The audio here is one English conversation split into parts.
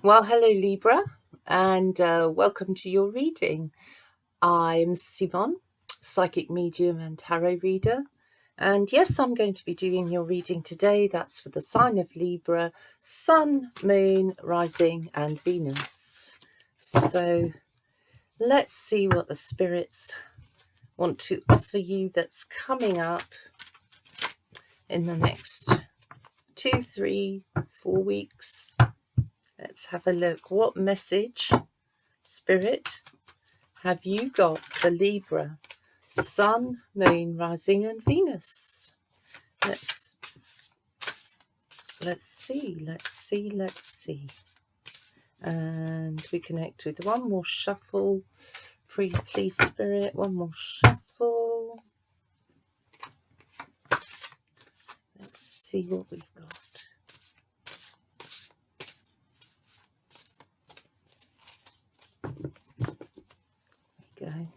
Well, hello Libra, and welcome to your reading. I'm Simon, psychic medium and tarot reader. And yes, I'm going to be doing your reading today. That's for the sign of Libra, Sun, Moon, Rising and Venus. So let's see what the spirits want to offer you that's coming up in the next 2, 3, 4 weeks. Let's have a look. What message, Spirit, have you got for Libra, Sun, Moon, Rising and Venus? Let's see. And we connect with one more shuffle. Please, Spirit, one more shuffle. Let's see what we've got. Go.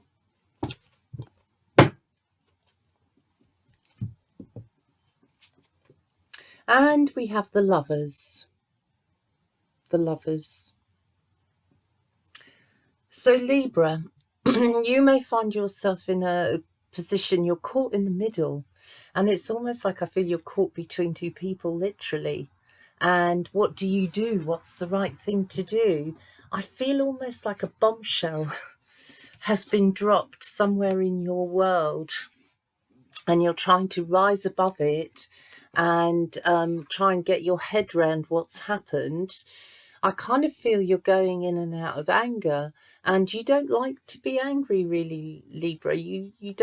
And we have the Lovers. The Lovers. So Libra, you may find yourself in a position, you're caught in the middle, and it's almost like I feel you're caught between two people, literally. And what do you do? What's the right thing to do? I feel almost like a bombshell has been dropped somewhere in your world, and you're trying to rise above it and try and get your head around what's happened. I kind of feel you're going in and out of anger, and you don't like to be angry, really, Libra. I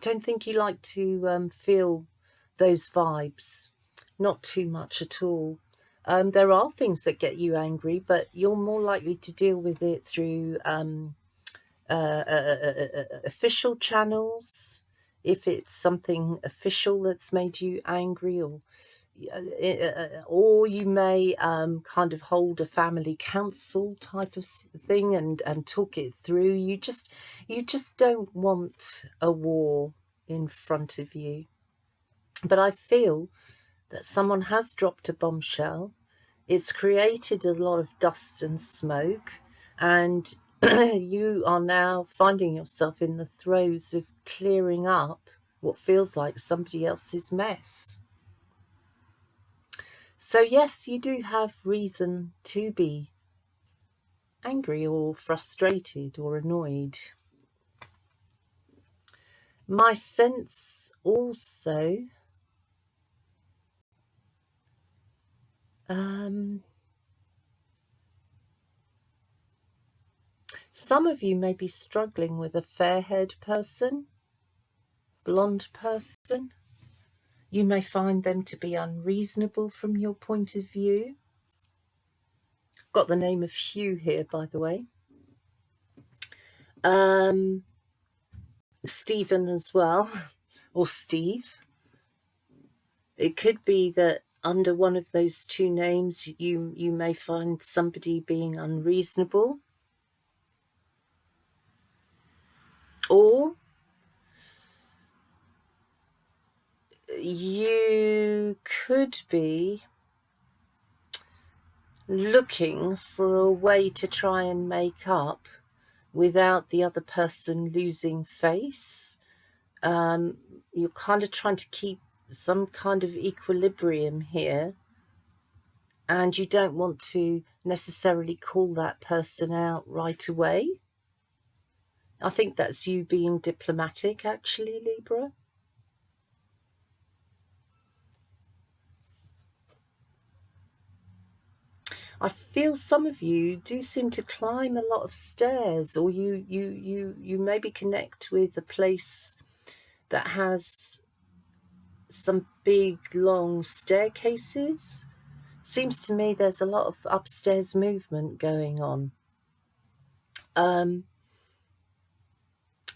don't think you like to feel those vibes, not too much at all. There are things that get you angry, but you're more likely to deal with it through official channels. If it's something official that's made you angry, or you may kind of hold a family council type of thing and talk it through. You just don't want a war in front of you. But I feel that someone has dropped a bombshell. It's created a lot of dust and smoke, and you are now finding yourself in the throes of clearing up what feels like somebody else's mess. So yes, you do have reason to be angry or frustrated or annoyed. My sense also some of you may be struggling with a fair-haired person, blonde person. You may find them to be unreasonable from your point of view. Got the name of Hugh here, by the way. Stephen as well, or Steve. It could be that under one of those two names you may find somebody being unreasonable, or you could be looking for a way to try and make up without the other person losing face. You're kind of trying to keep some kind of equilibrium here, and you don't want to necessarily call that person out right away. I think that's you being diplomatic, actually, Libra. I feel some of you do seem to climb a lot of stairs, or you maybe connect with a place that has some big long staircases. Seems to me there's a lot of upstairs movement going on.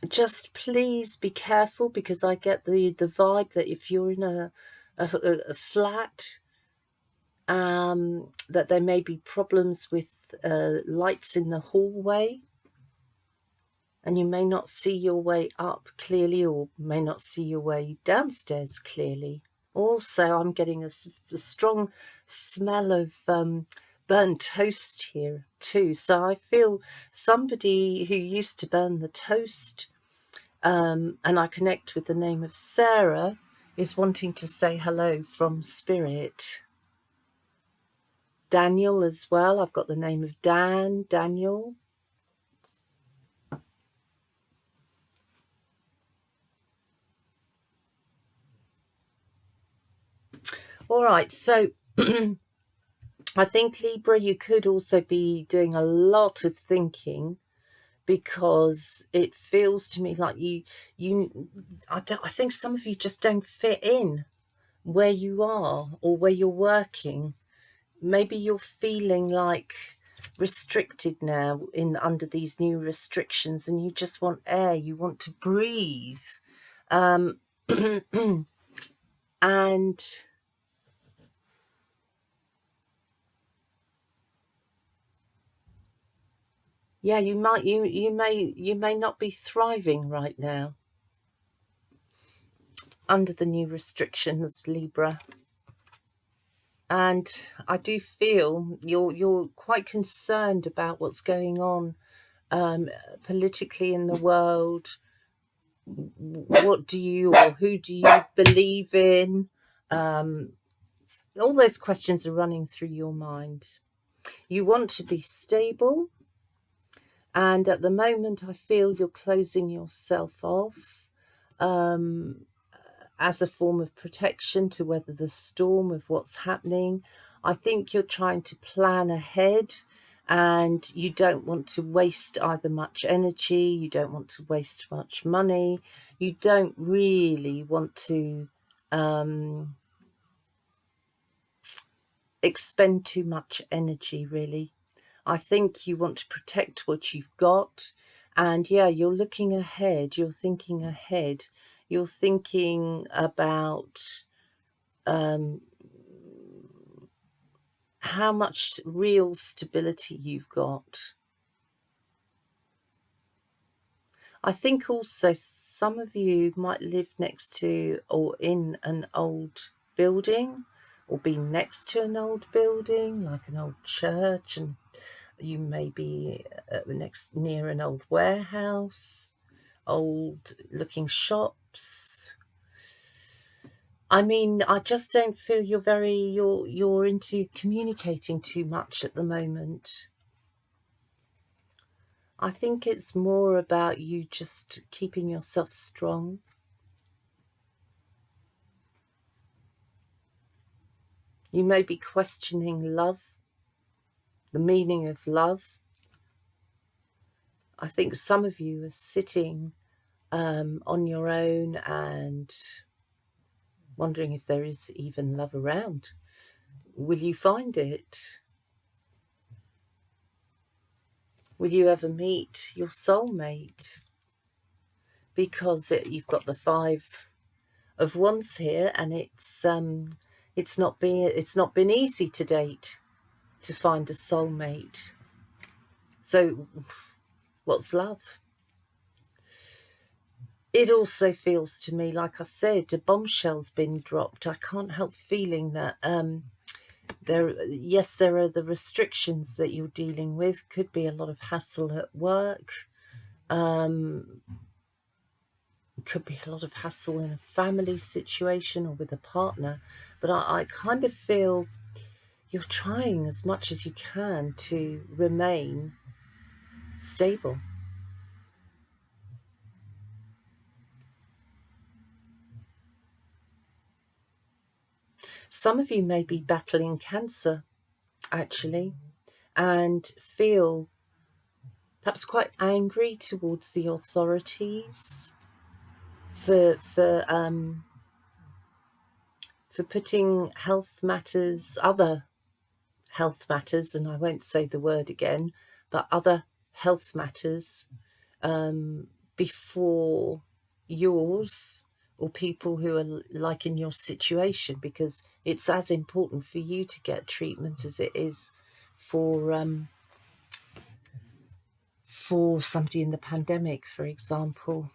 Just please be careful, because I get the vibe that if you're in a flat, that there may be problems with lights in the hallway, and you may not see your way up clearly, or may not see your way downstairs clearly. Also, I'm getting a strong smell of burn toast here too. So I feel somebody who used to burn the toast, and I connect with the name of Sarah, is wanting to say hello from spirit. Daniel as well. I've got the name of Daniel. All right, so I think Libra, you could also be doing a lot of thinking, because it feels to me like I think some of you just don't fit in where you are or where you're working. Maybe you're feeling like restricted now under these new restrictions, and you just want air, you want to breathe. And yeah, you may not be thriving right now under the new restrictions, Libra. And I do feel you're quite concerned about what's going on politically in the world. What do you, or who do you believe in? All those questions are running through your mind. You want to be stable, and at the moment I feel you're closing yourself off as a form of protection to weather the storm of what's happening. I think you're trying to plan ahead, and you don't want to waste either much energy, you don't want to waste much money, you don't really want to expend too much energy, really. I think you want to protect what you've got. And yeah, you're looking ahead, you're thinking ahead, you're thinking about how much real stability you've got. I think also some of you might live next to or in an old building, or be next to an old building, like an old church, and you may be near an old warehouse, old looking shops. I mean, I just don't feel you're into communicating too much at the moment. I think it's more about you just keeping yourself strong. You may be questioning love, the meaning of love. I think some of you are sitting on your own and wondering if there is even love around. Will you find it? Will you ever meet your soulmate? Because you've got the 5 of Wands here, and it's not been easy to date to find a soulmate. So what's love? It also feels to me, like I said, a bombshell's been dropped. I can't help feeling that there are the restrictions that you're dealing with. Could be a lot of hassle at work. Could be a lot of hassle in a family situation or with a partner. But I kind of feel you're trying as much as you can to remain stable. Some of you may be battling cancer, actually, and feel perhaps quite angry towards the authorities for putting other health matters, and I won't say the word again, but other health matters before yours, or people who are like in your situation, because it's as important for you to get treatment as it is for somebody in the pandemic, for example.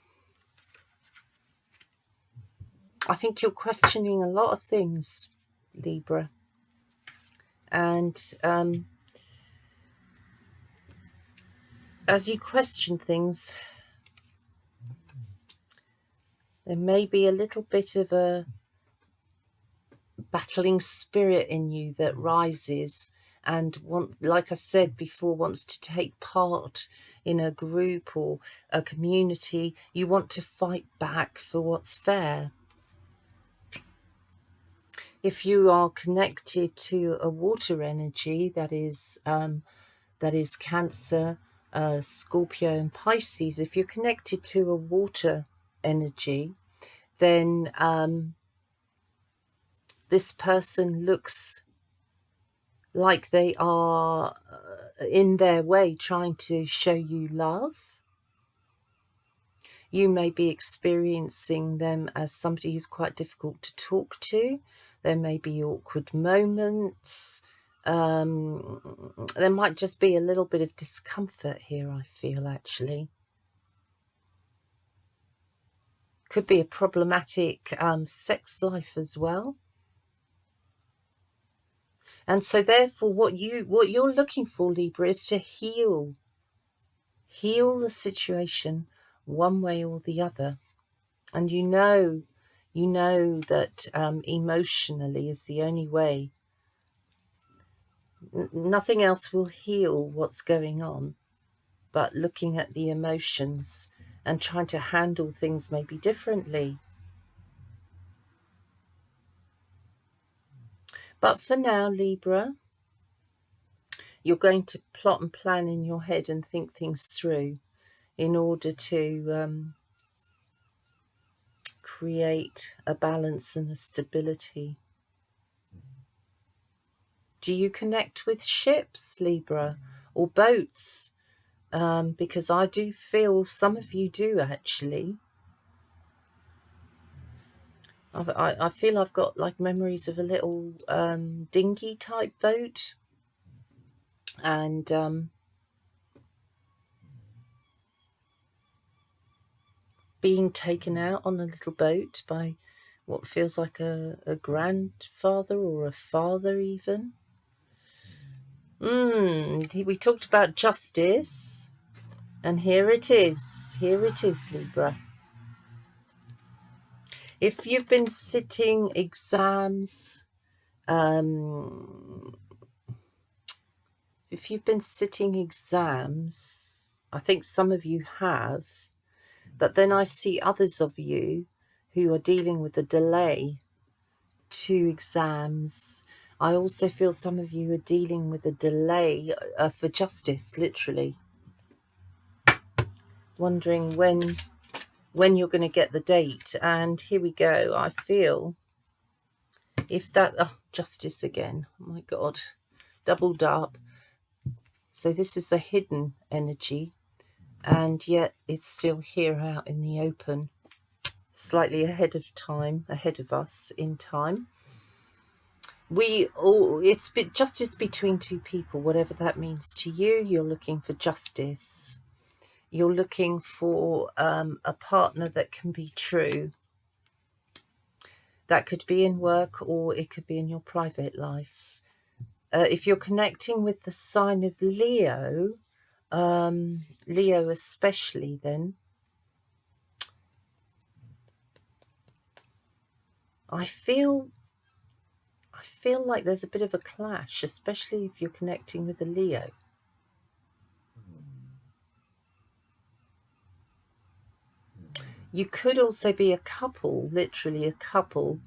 I think you're questioning a lot of things, Libra, and as you question things, there may be a little bit of a battling spirit in you that rises and like I said before, wants to take part in a group or a community. You want to fight back for what's fair. If you are connected to a water energy, that is Cancer, Scorpio and Pisces, if you're connected to a water energy, then this person looks like they are in their way trying to show you love. You may be experiencing them as somebody who's quite difficult to talk to. There may be awkward moments. There might just be a little bit of discomfort here, I feel, actually. Could be a problematic sex life as well. And so therefore what you're looking for, Libra, is to heal the situation one way or the other. And you know that emotionally is the only way. Nothing else will heal what's going on but looking at the emotions and trying to handle things maybe differently. But for now, Libra, you're going to plot and plan in your head and think things through in order to create a balance and a stability. Do you connect with ships, Libra, or boats? Because I do feel some of you do, actually. I feel I've got like memories of a little dinghy type boat, and being taken out on a little boat by what feels like a grandfather or a father even. We talked about justice, and here it is, Libra. If you've been sitting exams, I think some of you have, but then I see others of you who are dealing with a delay to exams. I also feel some of you are dealing with a delay for justice, literally. Wondering when you're going to get the date. And here we go. I feel if that... Oh, justice again. Oh my God. Doubled up. So this is the hidden energy. And yet it's still here out in the open. Slightly ahead of time. Ahead of us in time. It's justice between two people, whatever that means to you. You're looking for justice. You're looking for a partner that can be true. That could be in work or it could be in your private life. If you're connecting with the sign of Leo, Leo especially, then I feel like there's a bit of a clash, especially if you're connecting with a Leo. You could also be a couple, literally a couple,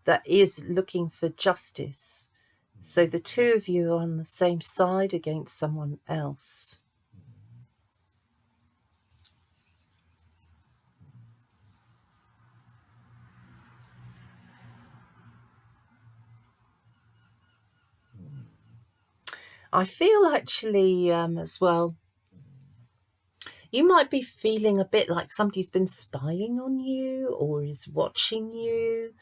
that is looking for justice. So the two of you are on the same side against someone else. I feel actually as well, you might be feeling a bit like somebody's been spying on you or is watching you.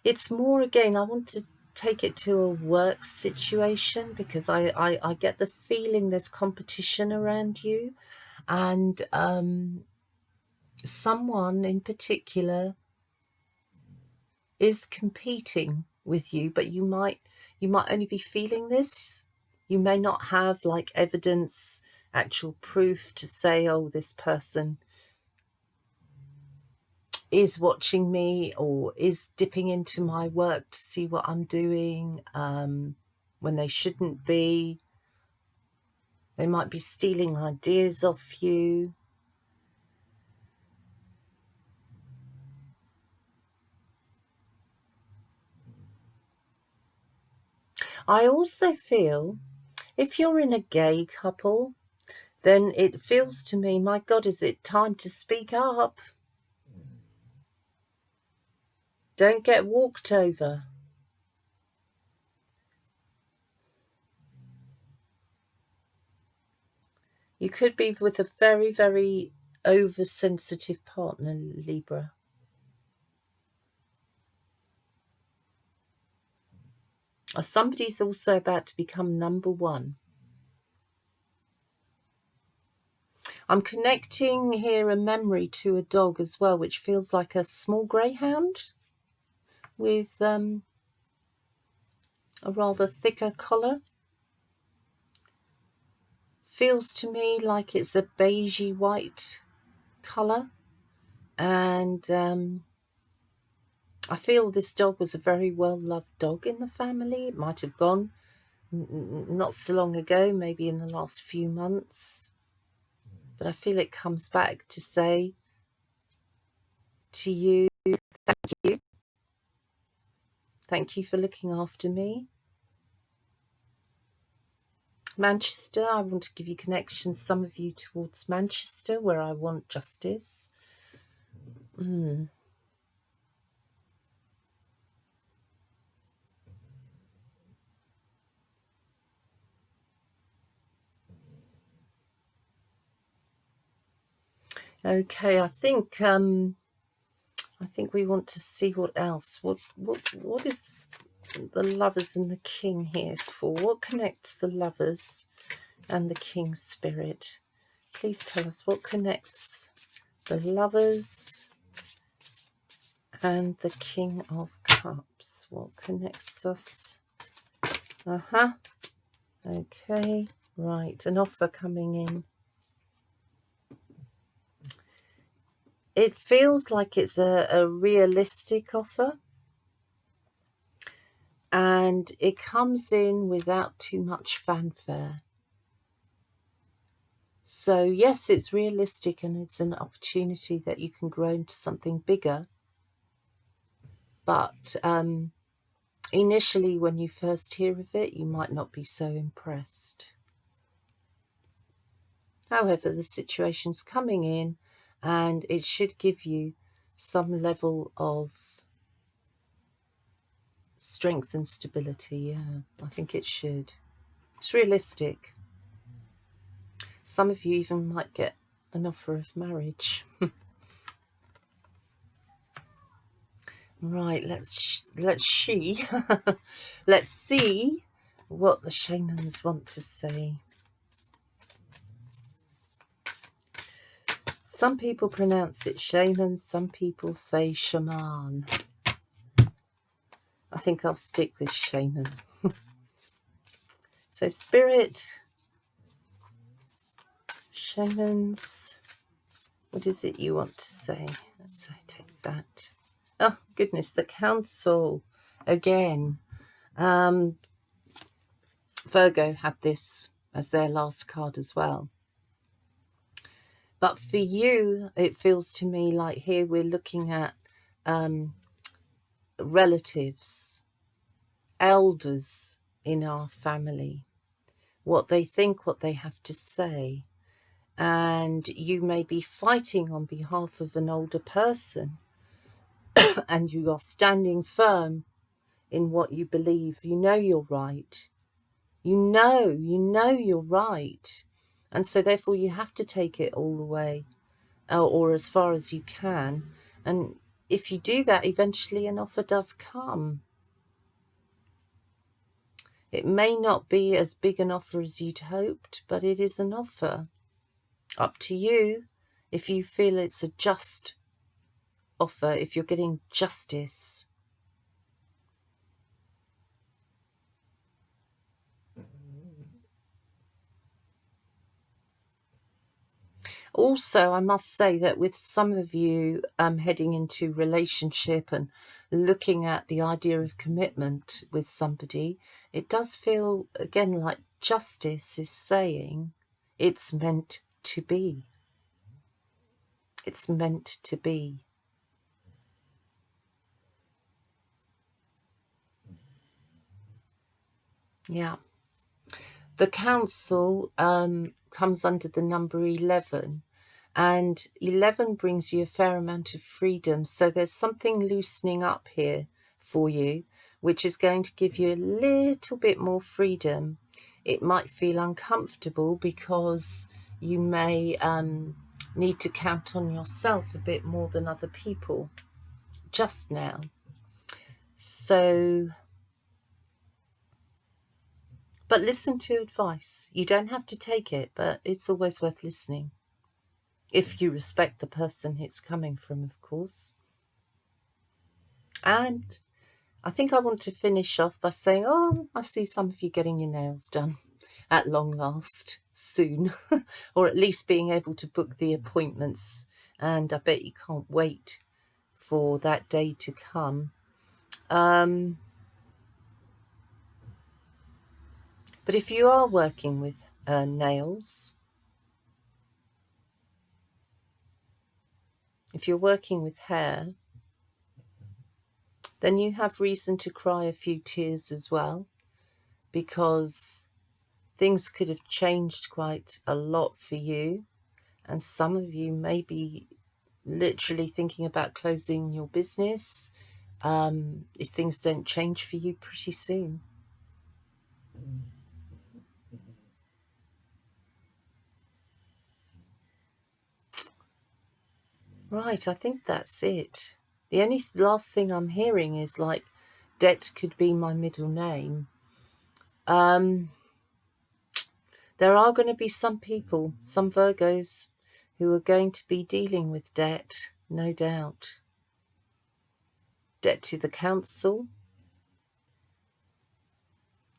It's more, again, I want to take it to a work situation because I get the feeling there's competition around you, and someone in particular is competing with you, but you might only be feeling this. You may not have like evidence, actual proof to say, oh, this person is watching me or is dipping into my work to see what I'm doing when they shouldn't be. They might be stealing ideas off you. I also feel if you're in a gay couple, then it feels to me, my God, is it time to speak up? Don't get walked over. You could be with a very, very oversensitive partner, Libra. Or somebody's also about to become number one. I'm connecting here a memory to a dog as well, which feels like a small greyhound with a rather thicker collar. Feels to me like it's a beigey white colour. And I feel this dog was a very well-loved dog in the family. It might have gone not so long ago, maybe in the last few months. But I feel it comes back to say to you, thank you. Thank you for looking after me. Manchester, I want to give you connections, some of you towards Manchester, where I want justice. Okay, I think we want to see what else. What is the Lovers and the King here for? What connects the Lovers and the King spirit? Please tell us what connects the Lovers and the King of Cups. What connects us? Okay, right, an offer coming in. It feels like it's a realistic offer, and it comes in without too much fanfare. So yes, it's realistic and it's an opportunity that you can grow into something bigger. But initially, when you first hear of it, you might not be so impressed. However, the situation's coming in and it should give you some level of strength and stability. Yeah, I think it should. It's realistic. Some of you even might get an offer of marriage. Right, let's see what the shamans want to say. Some people pronounce it shaman, some people say shaman. I think I'll stick with shaman. So spirit, shamans, what is it you want to say? Let's take that. Oh goodness, the council again. Virgo had this as their last card as well. But for you, it feels to me like here we're looking at relatives, elders in our family, what they think, what they have to say. And you may be fighting on behalf of an older person and you are standing firm in what you believe. You know you're right. You know you're right. And so therefore you have to take it all the way or as far as you can. And if you do that, eventually an offer does come. It may not be as big an offer as you'd hoped, but it is an offer. Up to you if you feel it's a just offer, if you're getting justice. Also, I must say that with some of you heading into relationship and looking at the idea of commitment with somebody, it does feel, again, like justice is saying it's meant to be. It's meant to be. Yeah. The council comes under the number 11, and 11 brings you a fair amount of freedom. So there's something loosening up here for you, which is going to give you a little bit more freedom. It might feel uncomfortable because you may need to count on yourself a bit more than other people just now. So, but listen to advice. You don't have to take it, but it's always worth listening. If you respect the person it's coming from, of course. And I think I want to finish off by saying, oh, I see some of you getting your nails done at long last, soon, or at least being able to book the appointments. And I bet you can't wait for that day to come. But if you are working with nails, if you're working with hair, then you have reason to cry a few tears as well, because things could have changed quite a lot for you, and some of you may be literally thinking about closing your business if things don't change for you pretty soon. Right, I think that's it. The only last thing I'm hearing is like debt could be my middle name. There are going to be some people, some Virgos, who are going to be dealing with debt, no doubt. Debt to the council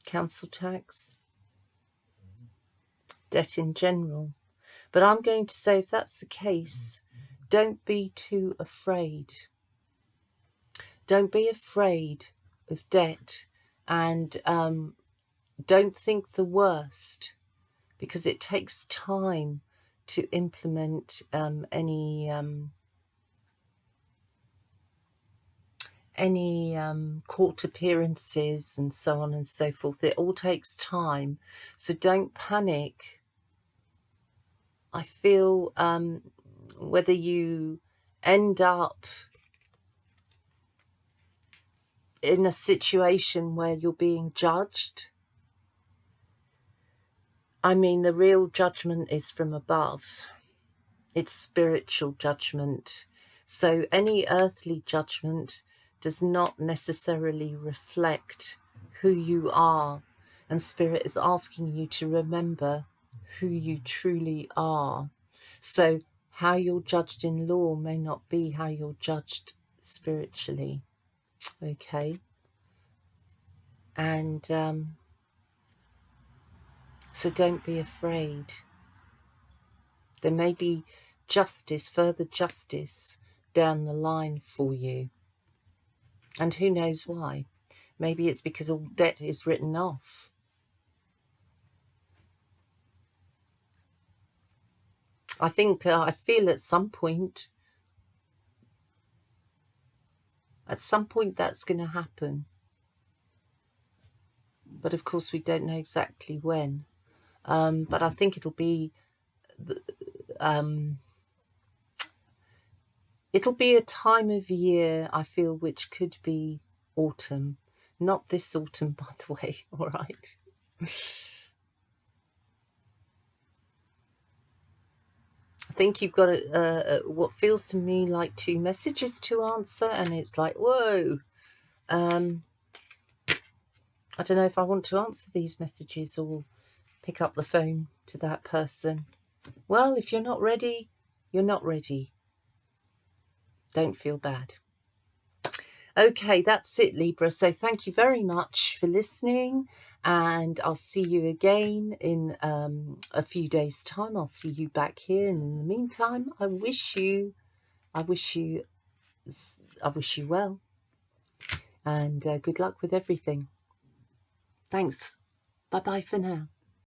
tax, debt in general. But I'm going to say, if that's the case, don't be too afraid. Don't be afraid of debt, and don't think the worst, because it takes time to implement any court appearances and so on and so forth. It all takes time, so don't panic. I feel whether you end up in a situation where you're being judged, I mean, the real judgment is from above. It's spiritual judgment. So any earthly judgment does not necessarily reflect who you are. And Spirit is asking you to remember who you truly are. So how you're judged in law may not be how you're judged spiritually. Okay? And so don't be afraid. There may be justice, further justice down the line for you. And who knows why? Maybe it's because all debt is written off. I think, I feel at some point that's going to happen. But of course we don't know exactly when. But I think it'll be a time of year, I feel, which could be autumn. Not this autumn, by the way, all right? I think you've got what feels to me like 2 messages to answer, and it's like, whoa. I don't know if I want to answer these messages or pick up the phone to that person. Well, if you're not ready, you're not ready. Don't feel bad. Okay, that's it, Libra. So thank you very much for listening, and I'll see you again in a few days' time. I'll see you back here, and in the meantime, I wish you well, and good luck with everything. Thanks. Bye bye for now.